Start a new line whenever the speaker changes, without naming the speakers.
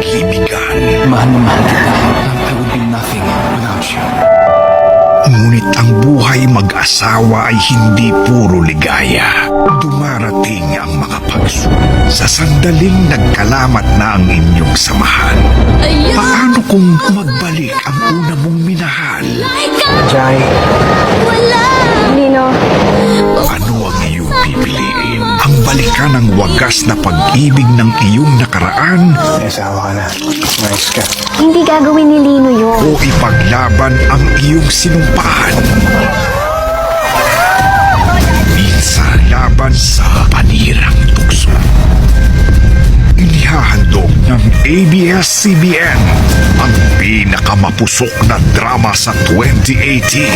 kahimigan.
Mahal na mahal kita. I would be nothing without you.
Ngunit ang buhay mag-asawa ay hindi puro ligaya. Dumarating ang mga pagsulong. Sa sandaling nagkalamat na ang inyong samahan. Paano kung magbalik ang una mong minahal?
Jai.
Lino,
Ano ang iyong pipiliin? Ang balikan ng wagas na pag-ibig ng iyong nakaraan
May asawa ka na. Nice ka.
hindi gagawin ni Lino yun.
o ipaglaban ang iyong sinumpaan? Minsan laban sa panirang tukso. Inihahandog ng ABS-CBN ang pinakamapusok na drama sa 2018.